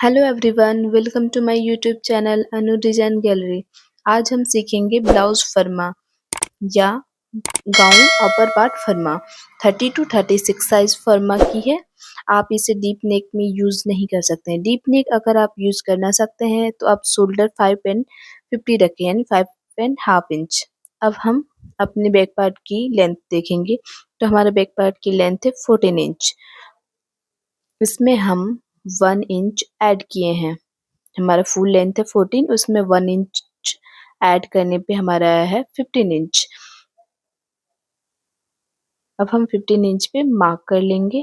Hello everyone, welcome to my YouTube channel Anu design gallery. आज हम सीखेंगे ब्लाउज फर्मा या गाउन अपर पार्ट फर्मा। 30 टू 36 साइज फर्मा की है। आप इसे डीप नेक में यूज नहीं कर सकते हैं। डीप नेक अगर आप यूज करना सकते हैं तो आप शोल्डर 5.50 रखें, यानी 5.5 इंच। अब हम अपने बैक पार्ट की लेंथ देखेंगे। तो हमारा बैक पार्ट की लेंथ है 14 इंच। इसमें हम 1 इंच ऐड किए हैं। हमारा फुल लेंथ है 14, उसमें 1 इंच ऐड करने पे हमारा आया है 15 इंच। अब हम 15 इंच पे मार्क कर लेंगे।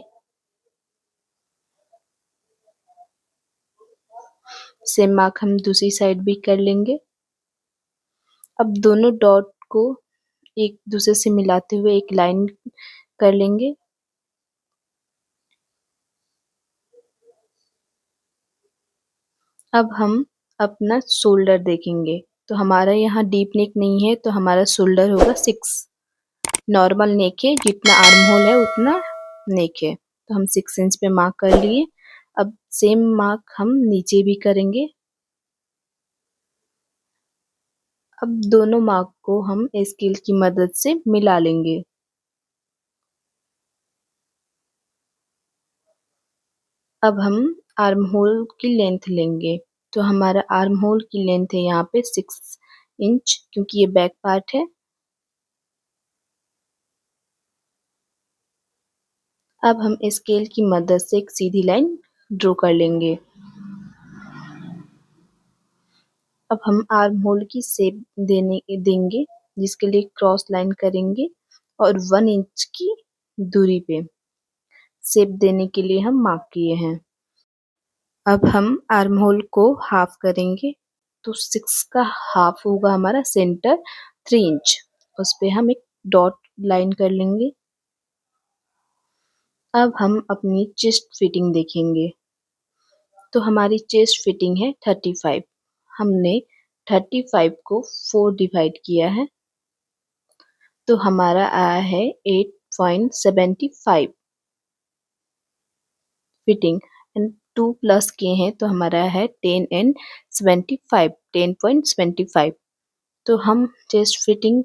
सेम मार्क हम दूसरी साइड भी कर लेंगे। अब दोनों डॉट को एक दूसरे से मिलाते हुए एक लाइन कर लेंगे। अब हम अपना शोल्डर देखेंगे। तो हमारा यहाँ डीप नेक नहीं है, तो हमारा शोल्डर होगा 6। नॉर्मल नेक है, जितना आर्म होल है उतना नेक है। तो हम 6 इंच पे मार्क कर लिए। अब सेम मार्क हम नीचे भी करेंगे। अब दोनों मार्क को हम स्केल की मदद से मिला लेंगे। अब हम आर्म होल की लेंथ लेंगे। तो हमारा आर्म होल की लेंथ है यहाँ पे 6 इंच, क्योंकि ये बैक पार्ट है। अब हम स्केल की मदद से एक सीधी लाइन ड्रॉ कर लेंगे। अब हम आर्म होल की शेप देंगे, जिसके लिए क्रॉस लाइन करेंगे और 1 इंच की दूरी पे शेप देने के लिए हम मार्क किए हैं। अब हम आर्म होल को हाफ करेंगे। तो 6 का हाफ होगा हमारा सेंटर 3 इंच। उस पे हम एक डॉट लाइन कर लेंगे। अब हम अपनी चेस्ट फिटिंग देखेंगे। तो हमारी चेस्ट फिटिंग है 35। हमने 35 को 4 डिवाइड किया है, तो हमारा आया है 8.75 फिटिंग। एंड 2 प्लस किए हैं तो हमारा है 10 एंड 75, 10.75। तो हम चेस्ट फिटिंग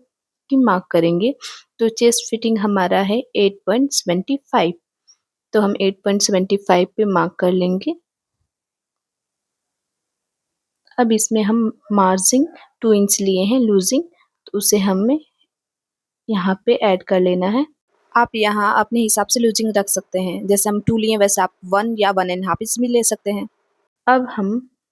की मार्क करेंगे। तो चेस्ट फिटिंग हमारा है 8.75। तो हम 8.75 पे मार्क कर लेंगे। अब इसमें हम मार्जिन 2 इंच लिए हैं लूजिंग, तो उसे हमें यहाँ पे ऐड कर लेना है। आप यहाँ अपने हिसाब से लूजिंग रख सकते हैं। जैसे हम 2 लिए वैसे आप 1 या 1.5 इंच भी ले सकते हैं। अब हम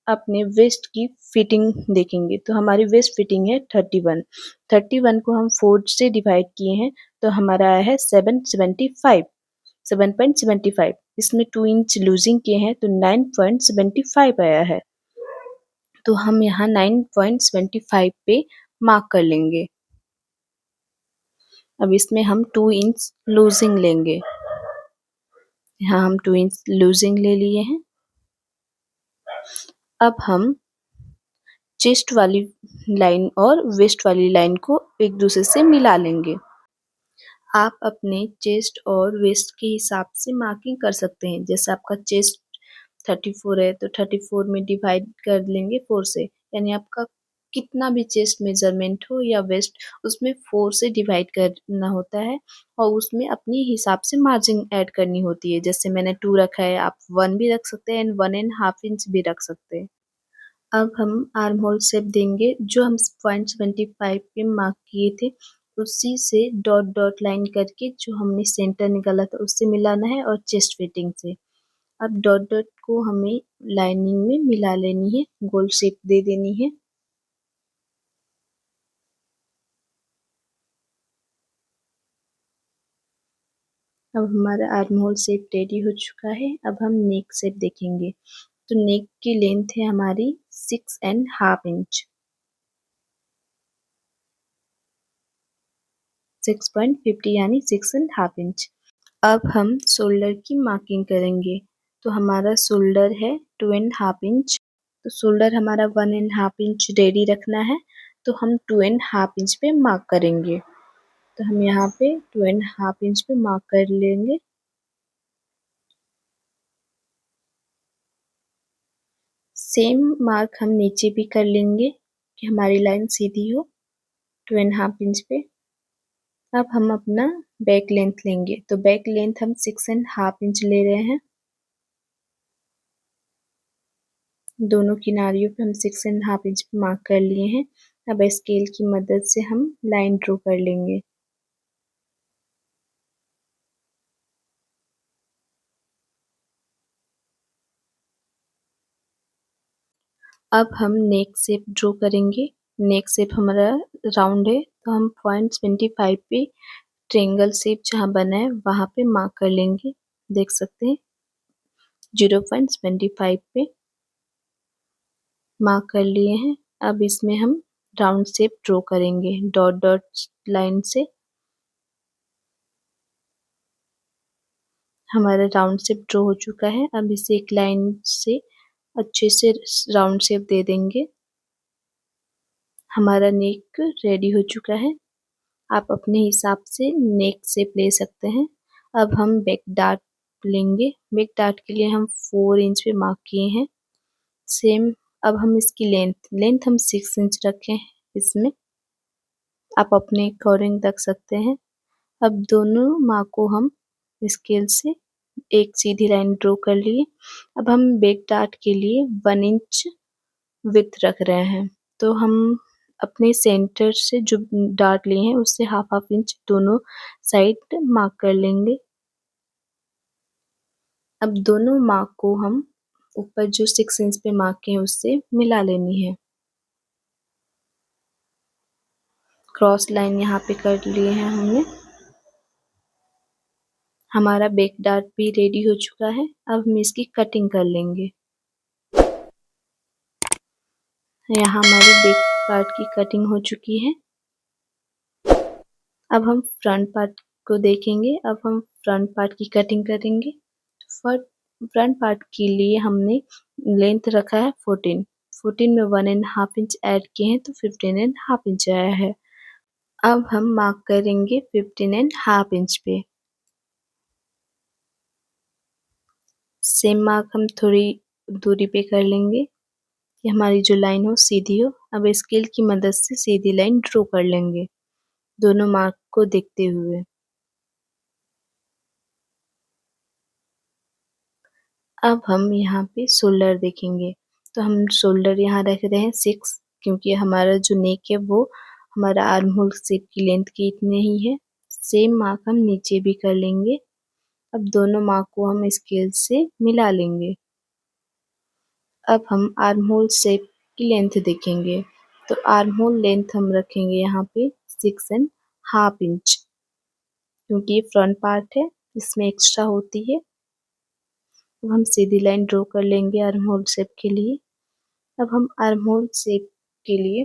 अपने वेस्ट की फिटिंग देखेंगे। तो हमारी वेस्ट फिटिंग है 31। 31 को हम 4 से डिवाइड किए हैं, तो हमारा आया है 7.75। 7.75 इसमें 2 इंच लूजिंग किए हैं, तो 9.75 आया है। तो हम यहाँ 9.75 पे मार्क कर लेंगे। अब इसमें हम 2 इंच लूजिंग लेंगे। यहाँ हम 2 इंच लूजिंग ले लिए हैं। अब हम चेस्ट वाली लाइन और वेस्ट वाली लाइन को एक दूसरे से मिला लेंगे। आप अपने चेस्ट और वेस्ट के हिसाब से मार्किंग कर सकते हैं। जैसे आपका चेस्ट 34 है, तो 34 में डिवाइड कर लेंगे 4 से, यानी आपका कितना भी चेस्ट मेजरमेंट हो या वेस्ट, उसमें 4 से डिवाइड करना होता है और उसमें अपनी हिसाब से मार्जिन ऐड करनी होती है। जैसे मैंने 2 रखा है, आप 1 भी रख सकते हैं एंड 1.5 इंच भी रख सकते हैं। अब हम आर्म होल शेप देंगे। जो हम 0.75 पे मार्क किए थे, उसी से डॉट डॉट लाइन करके जो हमने सेंटर निकाला था उससे मिलाना है, और चेस्ट फिटिंग से। अब डॉट डॉट को हमें लाइनिंग में मिला लेनी है, गोल शेप दे देनी है। अब हमारा आर्म होल शेप रेडी हो चुका है। अब हम नेक शेप देखेंगे। तो नेक की लेंथ है हमारी 6.5 इंच, 6.50 यानी 6.5 इंच। अब हम शोल्डर की मार्किंग करेंगे। तो हमारा शोल्डर है 2.5 इंच। तो शोल्डर हमारा 1.5 इंच रेडी रखना है, तो हम 2.5 इंच पे मार्क करेंगे। तो हम यहाँ पे 2.5 इंच पे मार्क कर लेंगे। सेम मार्क हम नीचे भी कर लेंगे कि हमारी लाइन सीधी हो 2.5 इंच पे। अब हम अपना बैक लेंथ लेंगे, तो बैक लेंथ हम 6.5 इंच ले रहे हैं। दोनों किनारियों पे हम 6.5 इंच पे मार्क कर लिए हैं। अब स्केल की मदद से हम लाइन ड्रॉ कर लेंगे। अब हम नेक शेप ड्रॉ करेंगे। नेक शेप हमारा राउंड है, तो हम पॉइंट 25 पे ट्रायंगल शेप जहाँ बना है वहाँ पे मार्क कर लेंगे। देख सकते हैं 0.25 पे मार्क कर लिए हैं। अब इसमें हम राउंड शेप ड्रॉ करेंगे डॉट डॉट लाइन से। हमारा राउंड शेप ड्रॉ हो चुका है। अब इसे एक लाइन से अच्छे से राउंड शेप दे देंगे। हमारा नेक रेडी हो चुका है। आप अपने हिसाब से नेक शेप ले सकते हैं। अब हम बैक डार्ट लेंगे। बैक डार्ट के लिए हम 4 इंच पे मार्क किए हैं। सेम अब हम इसकी लेंथ हम 6 इंच रखे हैं इसमें। आप अपने अकॉर्डिंग रख सकते हैं। अब दोनों मार्क को हम स्केल से एक सीधी लाइन ड्रॉ कर लिए। अब हम बैक डार्ट के लिए 1 इंच विड्थ रख रहे हैं, तो हम अपने सेंटर से जो डार्ट लिए हैं उससे हाफ इंच दोनों साइड मार्क कर लेंगे। अब दोनों मार्क को हम ऊपर जो 6 इंच पे मार्क किए हैं उससे मिला लेनी है। क्रॉस लाइन यहाँ पे कर लिए हैं हमने। हमारा बैक डार्ट भी रेडी हो चुका है। अब हम इसकी कटिंग कर लेंगे। यहाँ हमारी बैक पार्ट की कटिंग हो चुकी है। अब हम फ्रंट पार्ट को देखेंगे। अब हम फ्रंट पार्ट की कटिंग करेंगे। फ्रंट पार्ट के लिए हमने लेंथ रखा है 14 में 1.5 इंच ऐड किए हैं तो 15.5 इंच आया है। अब हम मार्क करेंगे 15.5 इंच पे। सेम मार्क हम थोड़ी दूरी पे कर लेंगे कि हमारी जो लाइन हो सीधी हो। अब स्केल की मदद से सीधी लाइन ड्रॉ कर लेंगे दोनों मार्क को देखते हुए। अब हम यहाँ पे शोल्डर देखेंगे, तो हम शोल्डर यहाँ रख रहे हैं 6, क्योंकि हमारा जो नेक है वो हमारा आर्म होल शेप की लेंथ के इतने ही है। सेम मार्क हम नीचे भी कर लेंगे। अब दोनों मार्क को हम स्केल से मिला लेंगे। अब हम आर्म होल शेप की लेंथ देखेंगे, तो आर्म होल लेंथ हम रखेंगे यहाँ पे 6.5 इंच, क्योंकि ये फ्रंट पार्ट है इसमें एक्स्ट्रा होती है। अब हम सीधी लाइन ड्रॉ कर लेंगे आर्म होल शेप के लिए। अब हम आर्म होल शेप के लिए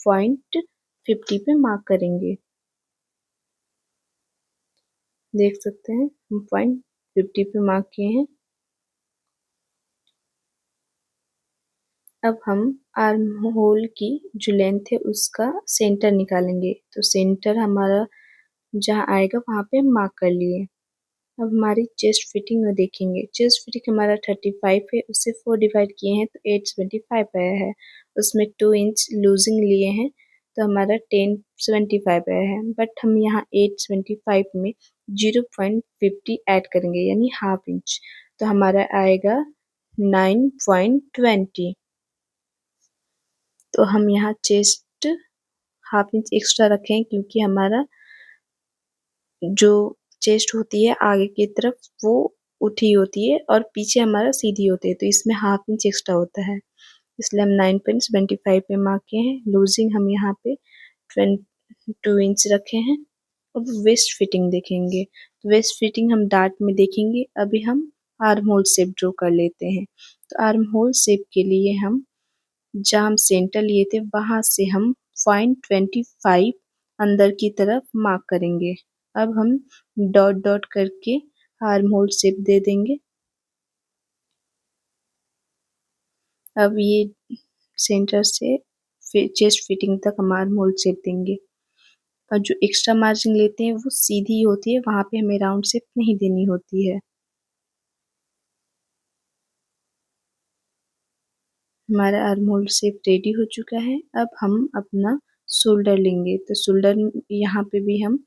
पॉइंट 50 पे मार्क करेंगे। देख सकते हैं हम पॉइंट 50 पे मार्क किए हैं। अब हम आर्म होल की जो लेंथ है उसका सेंटर निकालेंगे, तो सेंटर हमारा जहाँ आएगा वहाँ पे मार्क कर लिए। अब हमारी चेस्ट फिटिंग में देखेंगे। चेस्ट फिटिंग हमारा 35 है, उससे 4 डिवाइड किए हैं तो 875 आया है। उसमें 2 इंच लूजिंग लिए हैं तो हमारा 1075 आया है। बट हम यहाँ 875 में 0.50 ऐड करेंगे यानी हाफ इंच, तो हमारा आएगा 9.20। तो हम यहाँ चेस्ट हाफ इंच एक्स्ट्रा रखें, क्योंकि हमारा जो चेस्ट होती है आगे की तरफ वो उठी होती है और पीछे हमारा सीधी होती है, तो इसमें हाफ इंच एक्स्ट्रा होता है, इसलिए हम 9.25 पे मार्क किए हैं। लूजिंग हम यहाँ पे 22 इंच रखे हैं। अब वेस्ट फिटिंग देखेंगे, तो वेस्ट फिटिंग हम डार्ट में देखेंगे। अभी हम आर्म होल शेप ड्रॉ कर लेते हैं। तो आर्म होल शेप के लिए हम जहाँ हम सेंटर लिए थे वहां से हम 0.25 अंदर की तरफ मार्क करेंगे। अब हम डॉट डॉट करके आर्म होल शेप दे देंगे। अब ये सेंटर से चेस्ट फिटिंग तक हम आर्म होल शेप देंगे। और जो एक्स्ट्रा मार्जिन लेते हैं वो सीधी होती है, वहां पे हमें राउंड शेप नहीं देनी होती है। हमारा आर्म होल शेप रेडी हो चुका है। अब हम अपना शोल्डर लेंगे, तो शोल्डर यहाँ पे भी हम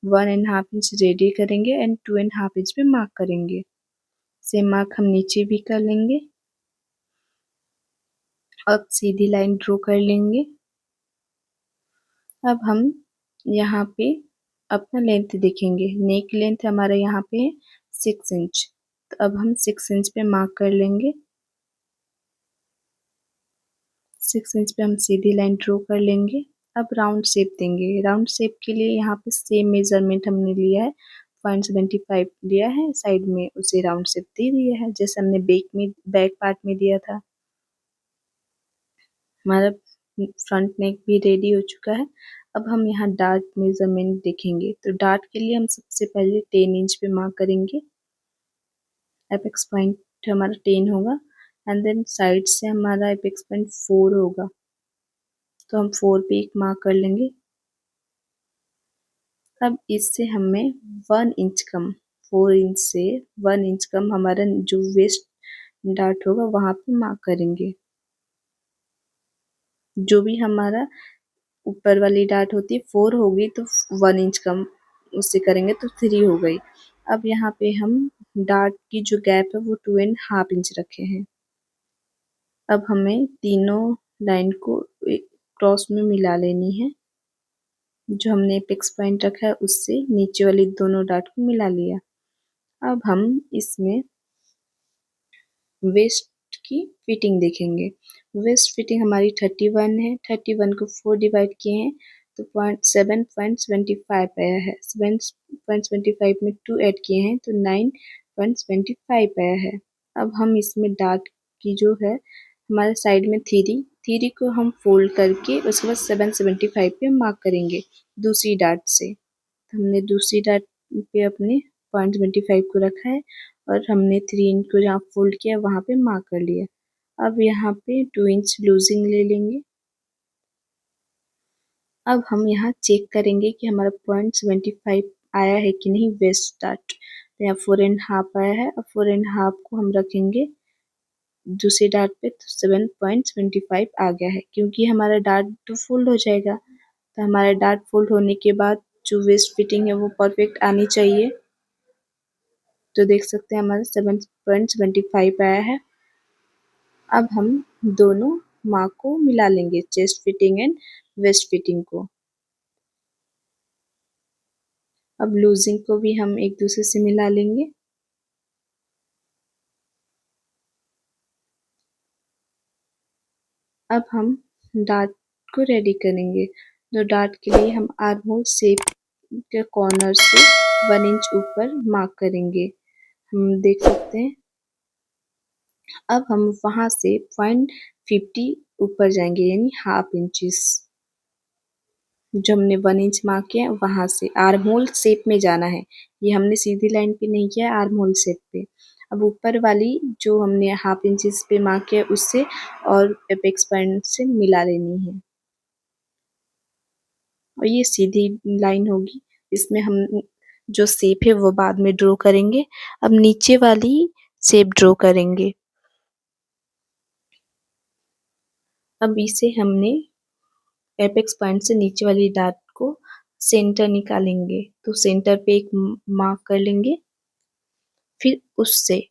1.5 इंच रेडी करेंगे एंड 2.5 इंच पे मार्क करेंगे। सेम मार्क हम नीचे भी कर लेंगे। अब सीधी लाइन ड्रॉ कर लेंगे। अब हम यहाँ पे अपना लेंथ देखेंगे। नेक लेंथ हमारा यहाँ पे है 6 इंच, तो अब हम 6 इंच पे मार्क कर लेंगे। 6 इंच पे हम सीधी लाइन ड्रॉ कर लेंगे। अब राउंड शेप देंगे। राउंड शेप के लिए यहाँ पे सेम मेजरमेंट हमने लिया है, 0.75 लिया है, साइड में उसे राउंड शेप दे दिया है जैसे हमने बैक पार्ट में दिया था। हमारा फ्रंट नेक भी रेडी हो चुका है। अब हम यहाँ डार्ट मेजरमेंट देखेंगे, तो डार्ट के लिए हम सबसे पहले 10 इंच पे मार्क करेंगे। एपेक्स पॉइंट हमारा 10 होगा एंड देन साइड से हमारा एपेक्स पॉइंट 4 होगा, तो हम 4 पे एक मार्क कर लेंगे। अब इससे हमें 1 इंच कम, 4 इंच से 1 इंच कम हमारा जो वेस्ट डार्ट होगा वहाँ पे मार्क करेंगे। जो भी हमारा ऊपर वाली डार्ट होती है 4 होगी तो 1 इंच कम उससे करेंगे तो 3 हो गई। अब यहाँ पे हम डार्ट की जो गैप है वो 2.5 इंच रखे हैं। अब हमें तीनों लाइन को क्रॉस में मिला लेनी है। जो हमने एपेक्स पॉइंट रखा है उससे नीचे वाली दोनों डार्ट को मिला लिया। अब हम इसमें वेस्ट की फिटिंग देखेंगे। वेस्ट फिटिंग हमारी 31 है। 31 को 4 डिवाइड किए हैं तो 7.75 आया है। 7.75 में 2 ऐड किए हैं तो 9.25 आया है। अब हम इसमें डार्ट की जो है हमारे साइड में थ्री को हम फोल्ड करके उसके बाद 7.75 पे मार्क करेंगे दूसरी डार्ट से। हमने दूसरी डार्ट पे अपने 0.25 को रखा है और हमने 3 इंच को जहाँ फोल्ड किया वहाँ पे मार्क कर लिया। अब यहाँ पे 2 इंच लूजिंग ले लेंगे। अब हम यहाँ चेक करेंगे कि हमारा 0.75 आया है कि नहीं वेस्ट डार्ट, तो यहाँ 4.5 आया है। अब 4.5 को हम रखेंगे दूसरी डार्ट पे तो 7.25 आ गया है। क्योंकि हमारा डार्ट तो फोल्ड हो जाएगा, तो हमारा डार्ट फोल्ड होने के बाद जो वेस्ट फिटिंग है वो परफेक्ट आनी चाहिए। तो देख सकते हैं हमारा 7.25 आया है। अब हम दोनों मार्क को मिला लेंगे, chest fitting and waist fitting को। अब लूजिंग को भी हम एक दूसरे से मिला लेंगे। अब हम डार्ट को रेडी करेंगे। तो डार्ट के लिए हम आर्म होल शेप के कॉर्नर से 1 इंच ऊपर मार्क करेंगे। हम देख सकते हैं। अब हम वहां से 0.50 ऊपर जाएंगे यानी हाफ इंचिस। जो हमने 1 इंच मार्क किया वहां से आर्म होल शेप में जाना है। ये हमने सीधी लाइन पे नहीं किया, आर्म होल शेप पे। अब ऊपर वाली जो हमने हाफ इंचिस पे मार्क किया उससे और एपेक्स पॉइंट से मिला लेनी है और ये सीधी लाइन होगी। इसमें हम जो शेप है वो बाद में ड्रॉ करेंगे। अब नीचे वाली शेप ड्रॉ करेंगे। अब इसे हमने एपेक्स पॉइंट से नीचे वाली डार्ट को सेंटर निकालेंगे, तो सेंटर पे एक मार्क कर लेंगे। फिर उससे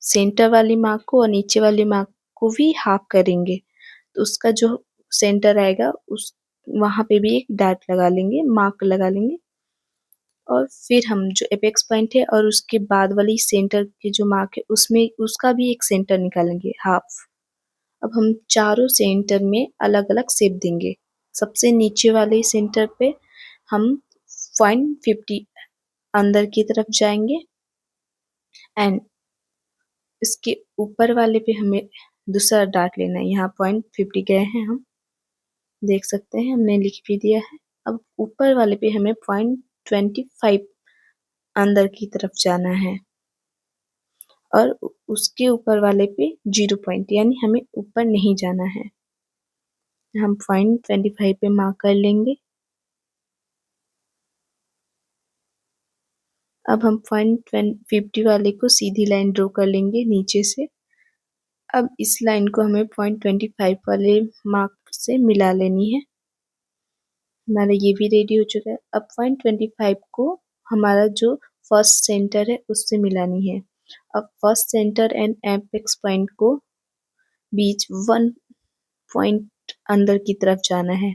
सेंटर वाली मार्क को और नीचे वाली मार्क को भी हाफ करेंगे, तो उसका जो सेंटर आएगा उस वहां पे भी एक डार्ट लगा लेंगे, मार्क लगा लेंगे। और फिर हम जो एपेक्स पॉइंट है और उसके बाद वाली सेंटर की जो मार्क है उसमें उसका भी एक सेंटर निकालेंगे, हाफ। अब हम चारों सेंटर में अलग अलग शेप देंगे। सबसे नीचे वाले सेंटर पे हम 0.50 अंदर की तरफ जाएंगे एंड इसके ऊपर वाले पे हमें दूसरा डार्ट लेना है। यहाँ 0.50 गए हैं हम, देख सकते हैं हमने लिख भी दिया है। अब ऊपर वाले पे हमें 0.25 अंदर की तरफ जाना है और उसके ऊपर वाले पे 0 पॉइंट यानी हमें ऊपर नहीं जाना है। हम 0.25 पे मार्क कर लेंगे। अब हम 0.50 वाले को सीधी लाइन ड्रॉ कर लेंगे नीचे से। अब इस लाइन को हमें 0.25 वाले मार्क से मिला लेनी है। हमारा ये भी रेडी हो चुका है। अब 0.25 को हमारा जो फर्स्ट सेंटर है उससे मिलानी है। अब first centre and apex point को बीच 1 पॉइंट अंदर की तरफ जाना है।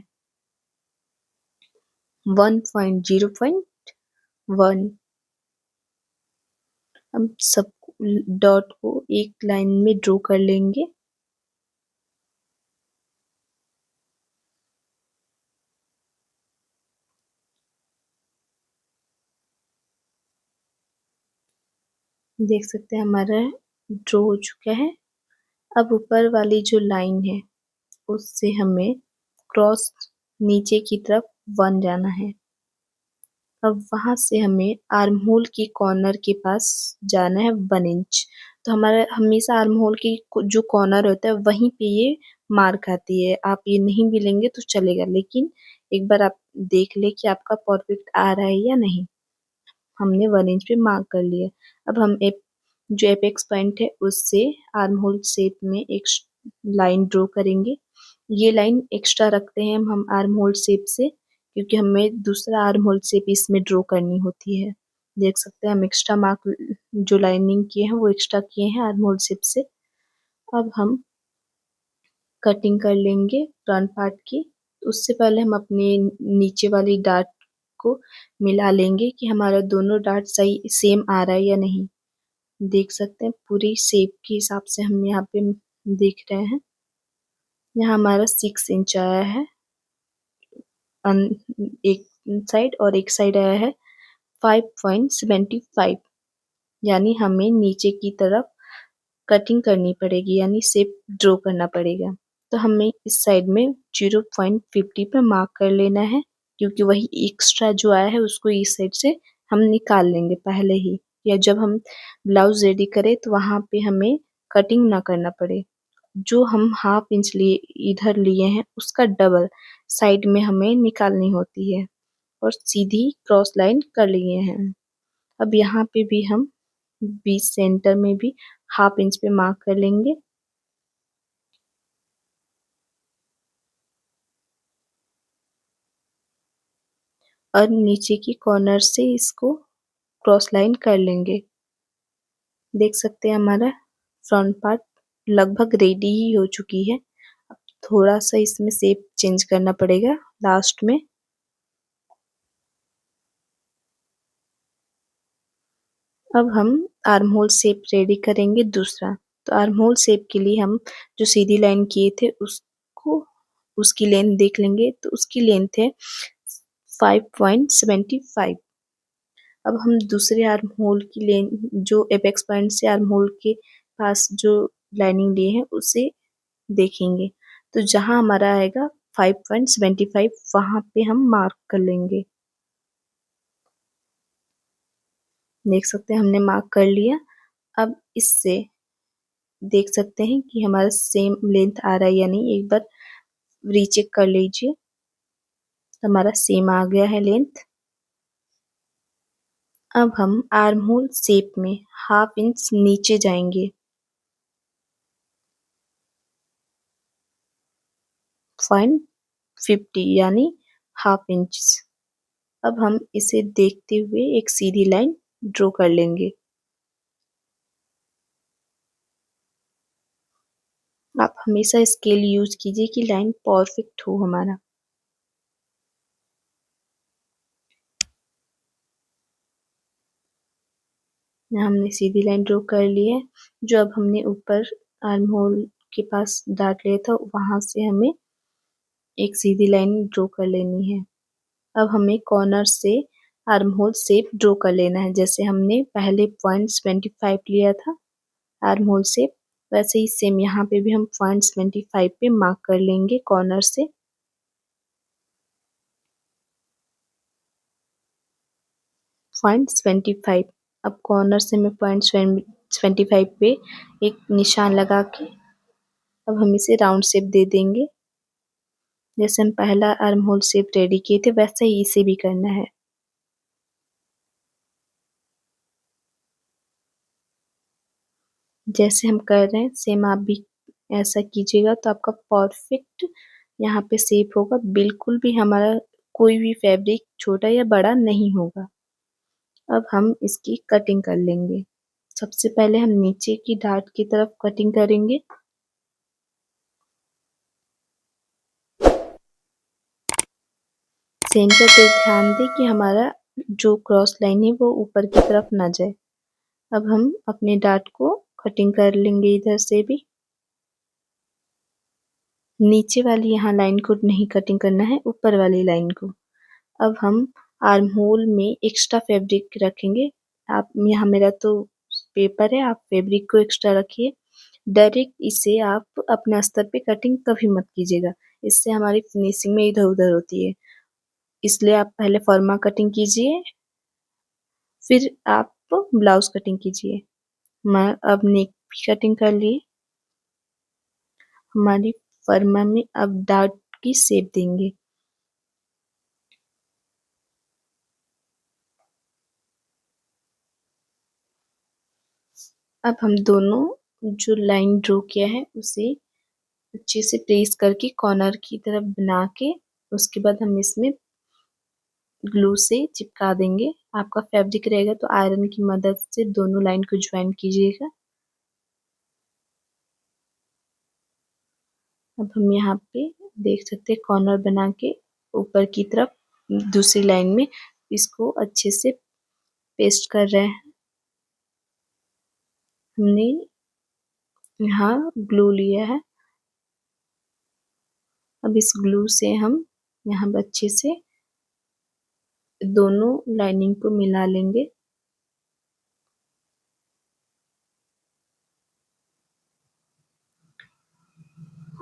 1.0.1। हम सब डॉट को एक लाइन में ड्रॉ कर लेंगे। देख सकते हैं हमारा ड्रॉ हो चुका है। अब ऊपर वाली जो लाइन है उससे हमें क्रॉस नीचे की तरफ 1 जाना है। अब वहां से हमें आर्म होल की कॉर्नर के पास जाना है 1 इंच। तो हमारा हमेशा आर्म होल की जो कॉर्नर होता है वहीं पे ये मार्क आती है। आप ये नहीं भी लेंगे तो चलेगा, लेकिन एक बार आप देख ले कि आपका परफेक्ट आ रहा है या नहीं। हमने 1 इंच पे मार्क कर लिया। अब हम जो एपेक्स पॉइंट है उससे आर्म होल शेप में एक लाइन ड्रॉ करेंगे। ये लाइन एक्स्ट्रा रखते हैं हम आर्म होल शेप से, क्योंकि हमें दूसरा आर्म होल शेप इसमें ड्रॉ करनी होती है। देख सकते हैं हम एक्स्ट्रा मार्क जो लाइनिंग किए हैं वो एक्स्ट्रा किए हैं आर्म होल शेप से। अब हम कटिंग कर लेंगे फ्रंट पार्ट की। उससे पहले हम अपने नीचे वाली डार्ट को मिला लेंगे कि हमारा दोनों डार्ट सही सेम आ रहा है या नहीं। देख सकते हैं पूरी शेप के हिसाब से हम यहाँ पे देख रहे हैं। यहाँ हमारा 6 इंच आया है एक साइड, और एक साइड आया है 5.75। यानी हमें नीचे की तरफ कटिंग करनी पड़ेगी, यानी शेप ड्रॉ करना पड़ेगा। तो हमें इस साइड में 0.50 पे मार्क कर लेना है, क्योंकि वही एक्स्ट्रा जो आया है उसको इस साइड से हम निकाल लेंगे पहले ही, या जब हम ब्लाउज रेडी करें तो वहां पे हमें कटिंग ना करना पड़े। जो हम हाफ इंच लिए इधर लिए हैं उसका डबल साइड में हमें निकालनी होती है, और सीधी क्रॉस लाइन कर लिए हैं। अब यहाँ पे भी हम बीच सेंटर में भी हाफ इंच पे मार्क कर लेंगे। और नीचे की कॉर्नर से इसको क्रॉस लाइन कर लेंगे। देख सकते हैं हमारा फ्रंट पार्ट लगभग रेडी ही हो चुकी है। अब थोड़ा सा इसमें शेप चेंज करना पड़ेगा लास्ट में। अब हम आर्म होल शेप रेडी करेंगे दूसरा। तो आर्म होल शेप के लिए हम जो सीधी लाइन किए थे उसको उसकी लेंथ देख लेंगे। तो उसकी लेंथ है 5.75। अब हम दूसरे आर्म होल की लेंथ जो एपेक्स पॉइंट से आर्म होल के पास जो लाइनिंग लिए हैं उसे देखेंगे। तो जहां हमारा आएगा 5.75 वहां पे हम मार्क कर लेंगे। देख सकते हैं हमने मार्क कर लिया। अब इससे देख सकते हैं कि हमारा सेम लेंथ आ रहा है या नहीं, एक बार रीचेक कर लीजिए। तो हमारा सेम आ गया है लेंथ। अब हम आर्म होल शेप में हाफ इंच नीचे जाएंगे। 0.50 यानी हाफ इंच। अब हम इसे देखते हुए एक सीधी लाइन ड्रॉ कर लेंगे। आप हमेशा स्केल यूज कीजिए कि लाइन परफेक्ट हो हमारा। यहाँ हमने सीधी लाइन ड्रॉ कर ली है। जो अब हमने ऊपर आर्म होल के पास डार्ट लिया था वहां से हमें एक सीधी लाइन ड्रॉ कर लेनी है। अब हमें कॉर्नर से आर्म होल शेप ड्रॉ कर लेना है। जैसे हमने पहले 0.25 लिया था आर्म होल शेप, वैसे ही सेम यहाँ पे भी हम 0.25 पे मार्क कर लेंगे कॉर्नर से। 0.25। अब कॉर्नर से मैं 0.25 पे एक निशान लगा के अब हम इसे राउंड शेप दे देंगे। जैसे हम पहला आर्म होल शेप रेडी किए थे वैसे ही इसे भी करना है। जैसे हम कर रहे हैं सेम आप भी ऐसा कीजिएगा तो आपका परफेक्ट यहाँ पे शेप होगा। बिल्कुल भी हमारा कोई भी फैब्रिक छोटा या बड़ा नहीं होगा। अब हम इसकी कटिंग कर लेंगे। सबसे पहले हम नीचे की डार्ट की तरफ कटिंग करेंगे। सेंटर पे ध्यान दें कि हमारा जो क्रॉस लाइन है वो ऊपर की तरफ ना जाए। अब हम अपने डार्ट को कटिंग कर लेंगे इधर से भी। नीचे वाली यहाँ लाइन को नहीं कटिंग करना है, ऊपर वाली लाइन को। अब हम आर्म होल में एक्स्ट्रा फैब्रिक रखेंगे। आप यहाँ मेरा तो पेपर है, आप फैब्रिक को एक्स्ट्रा रखिए। डायरेक्ट इसे आप अपने स्तर पे कटिंग कभी मत कीजिएगा, इससे हमारी फिनिशिंग में इधर उधर होती है। इसलिए आप पहले फॉर्मा कटिंग कीजिए, फिर आप ब्लाउज कटिंग कीजिए। मैं अब नेक भी कटिंग कर लिए। हमारी फर्मा में अब डार्ट की शेप देंगे। अब हम दोनों जो लाइन ड्रॉ किया है उसे अच्छे से प्रेस करके कॉर्नर की तरफ बना के उसके बाद हम इसमें ग्लू से चिपका देंगे। आपका फैब्रिक रहेगा तो आयरन की मदद से दोनों लाइन को ज्वाइन कीजिएगा। अब हम यहाँ पे देख सकते हैं कॉर्नर बना के ऊपर की तरफ दूसरी लाइन में इसको अच्छे से पेस्ट कर रहे हैं। हमने यहाँ ग्लू लिया है। अब इस ग्लू से हम यहाँ अच्छे से दोनों लाइनिंग को मिला लेंगे।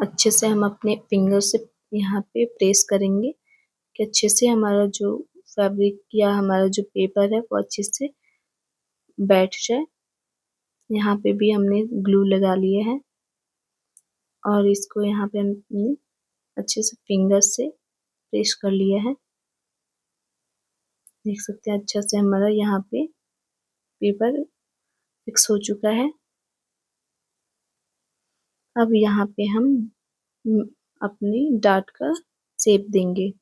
अच्छे से हम अपने फिंगर से यहाँ पे प्रेस करेंगे कि अच्छे से हमारा जो फैब्रिक या हमारा जो पेपर है वो अच्छे से बैठ जाए। यहाँ पे भी हमने ग्लू लगा लिए है और इसको यहाँ पे हमने अच्छे से फिंगर से प्रेस कर लिया है। देख सकते हैं अच्छा से हमारा यहाँ पे पेपर फिक्स हो चुका है। अब यहाँ पे हम अपनी डार्ट का शेप देंगे।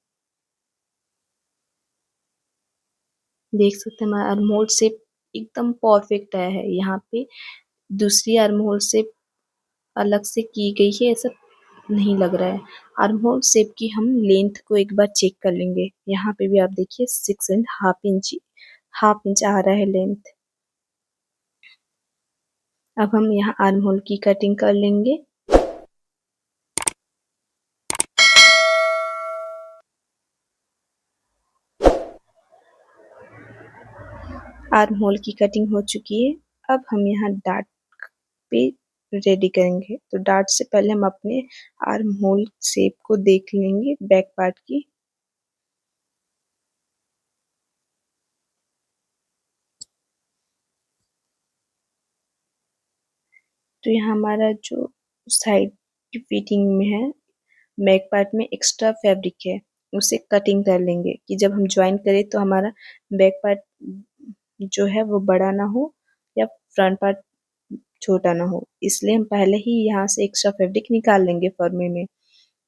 देख सकते हैं हमारा आर्म होल शेप एकदम परफेक्ट आया है। यहाँ पे दूसरी आर्म होल शेप अलग से की गई है ऐसा नहीं लग रहा है। आर्म होल शेप की हम लेंथ को एक बार चेक कर लेंगे। यहाँ पे भी आप देखिए 6.5 इंच आ रहा है लेंथ। अब हम यहाँ आर्म होल की कटिंग कर लेंगे। आर्म होल की कटिंग हो चुकी है। अब हम यहाँ डार्ट पे रेडी करेंगे। तो डार्ट से पहले हम अपने आर्म होल शेप को देख लेंगे बैक पार्ट की। तो यहाँ हमारा जो साइड की फिटिंग में है बैक पार्ट में एक्स्ट्रा फैब्रिक है उसे कटिंग कर लेंगे कि जब हम ज्वाइन करें तो हमारा बैक पार्ट जो है वो बड़ा ना हो या फ्रंट पार्ट छोटा ना हो। इसलिए हम पहले ही यहाँ से एक्स्ट्रा फैब्रिक निकाल लेंगे फॉर्मे में।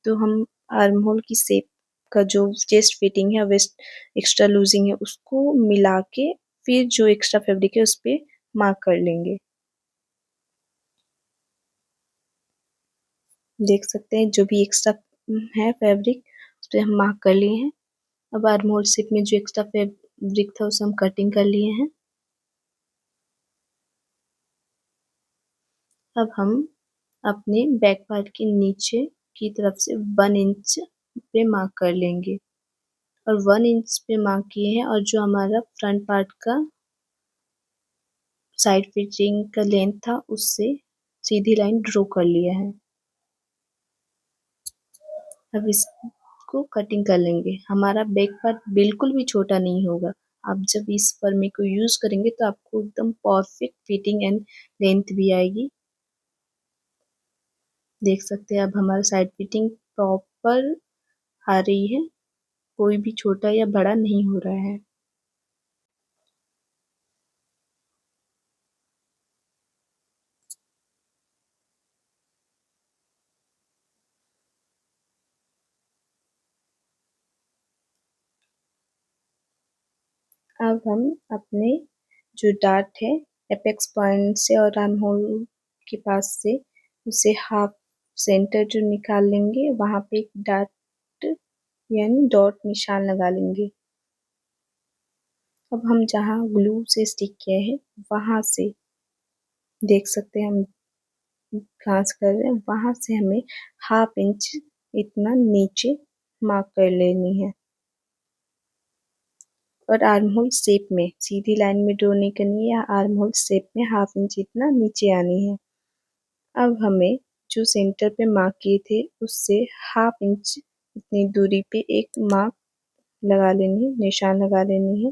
तो हम आर्म होल की शेप का जो चेस्ट फिटिंग है वेस्ट एक्स्ट्रा लूजिंग है उसको मिला के फिर जो एक्स्ट्रा फैब्रिक है उस पर मार्क कर लेंगे। देख सकते हैं जो भी एक्स्ट्रा है फैब्रिक उस पर हम मार्क कर लिए हैं। अब आर्म होल शेप में जो एक्स्ट्रा फैब्रिक था उसे हम कटिंग कर लिए हैं। अब हम अपने बैक पार्ट के नीचे की तरफ से 1 इंच पे मार्क कर लेंगे और 1 इंच पे मार्क किए हैं और जो हमारा फ्रंट पार्ट का साइड फिटिंग का लेंथ था उससे सीधी लाइन ड्रॉ कर लिया है। अब इसको कटिंग कर लेंगे। हमारा बैक पार्ट बिल्कुल भी छोटा नहीं होगा। आप जब इस फर्मे को यूज करेंगे तो आपको एकदम परफेक्ट फिटिंग एंड लेंथ भी आएगी। देख सकते हैं अब हमारा साइड फिटिंग प्रॉपर आ रही है, कोई भी छोटा या बड़ा नहीं हो रहा है। अब हम अपने जो डार्ट है एपेक्स पॉइंट से और आर्म होल के पास से उसे हाफ सेंटर जो निकाल लेंगे, वहां पे एक डार्ट यानी डॉट निशान लगा लेंगे। अब हम जहाँ ग्लू से स्टिक किए हैं वहां से देख सकते हैं हम घास कर रहे हैं, वहां से हमें ½ इंच इतना नीचे मार्क कर लेनी है और आर्म होल शेप में सीधी लाइन में ड्रॉ नहीं करनी है, आर्म होल शेप में ½ इंच इतना नीचे आनी है। अब हमें जो सेंटर पे मार्क किए थे उससे ½ इंच इतनी दूरी पे एक मार्क लगा लेनी है, निशान लगा लेनी है।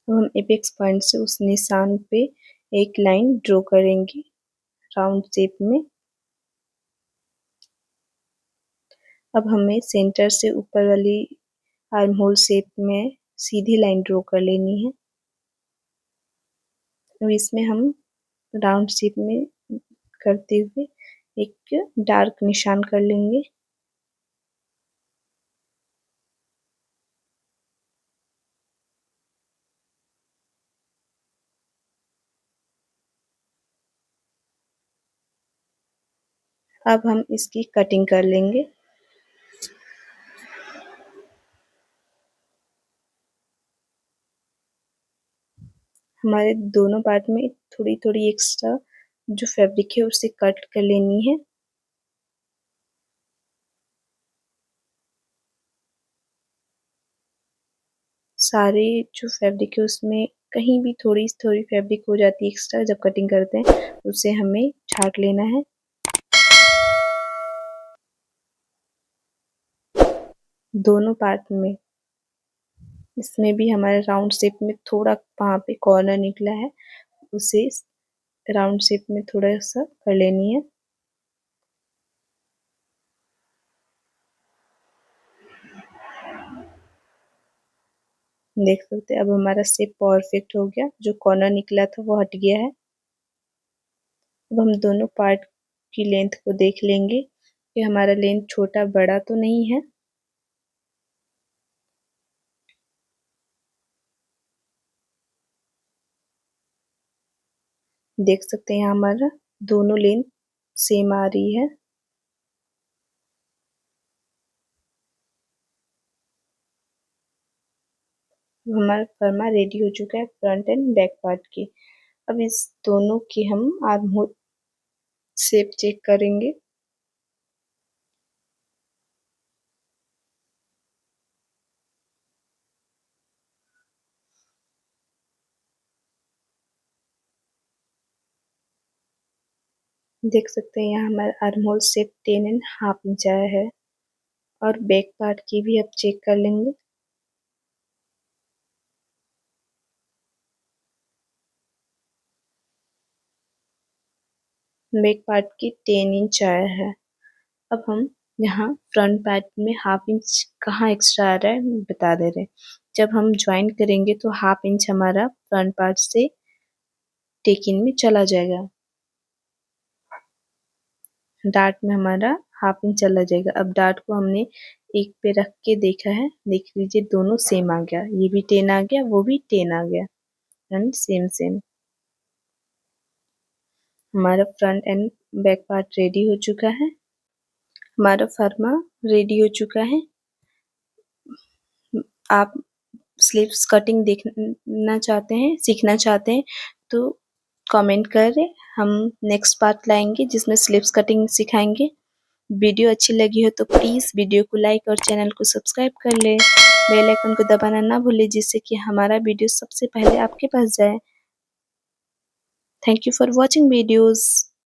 अब हम एपेक्स पॉइंट से उस निशान पे एक लाइन ड्रॉ करेंगे राउंड शेप में। अब हमें सेंटर से ऊपर वाली आर्म होल शेप में सीधी लाइन ड्रॉ कर लेनी है। अब इसमें हम राउंड शेप में करते हुए एक डार्क निशान कर लेंगे। अब हम इसकी कटिंग कर लेंगे। हमारे दोनों पार्ट में थोड़ी थोड़ी एक्स्ट्रा जो फैब्रिक है उसे कट कर लेनी है। सारे जो फैब्रिक है उसमें कहीं भी थोड़ी थोड़ी फैब्रिक हो जाती है एक्स्ट्रा, जब कटिंग करते हैं उसे हमें छांट लेना है। दोनों पार्ट में इसमें भी हमारे राउंड शेप में थोड़ा वहाँ पे कॉर्नर निकला है, उसे राउंड शेप में थोड़ा सा कर लेनी है। देख सकते हैं अब हमारा शेप परफेक्ट हो गया, जो कॉर्नर निकला था वो हट गया है। अब हम दोनों पार्ट की लेंथ को देख लेंगे कि हमारा लेंथ छोटा बड़ा तो नहीं है। देख सकते हैं हमारा दोनों लेंथ सेम आ रही है। हमारा फर्मा रेडी हो चुका है फ्रंट एंड बैक पार्ट की। अब इस दोनों की हम आर्म होल शेप चेक करेंगे। देख सकते हैं यहाँ हमारा आर्म होल शेप 10½ इंच आया है और बैक पार्ट की भी अब चेक कर लेंगे। बैक पार्ट की 10 इंच आया है। अब हम यहाँ फ्रंट पार्ट में ½ इंच कहाँ एक्स्ट्रा आ रहा है बता दे रहे हैं। जब हम ज्वाइन करेंगे तो ½ इंच हमारा फ्रंट पार्ट से टेक इन में चला जाएगा, डार्ट में हमारा ½ इंच चला जाएगा। अब डार्ट को हमने एक पे रख के देखा है, देख लीजिए दोनों सेम आ गया, ये भी 10 आ गया वो भी 10 आ गया, यानी सेम सेम। हमारा front end back part ready हो चुका है। हमारा फर्मा रेडी हो चुका है। आप स्लीव्स कटिंग देखना चाहते हैं, सीखना चाहते हैं तो कमेंट करें, हम नेक्स्ट पार्ट लाएंगे जिसमें स्लीव्स कटिंग सिखाएंगे। वीडियो अच्छी लगी हो तो प्लीज़ वीडियो को लाइक और चैनल को सब्सक्राइब कर लें। बेल आइकन को दबाना ना भूलें जिससे कि हमारा वीडियो सबसे पहले आपके पास जाए। Thank you for watching videos.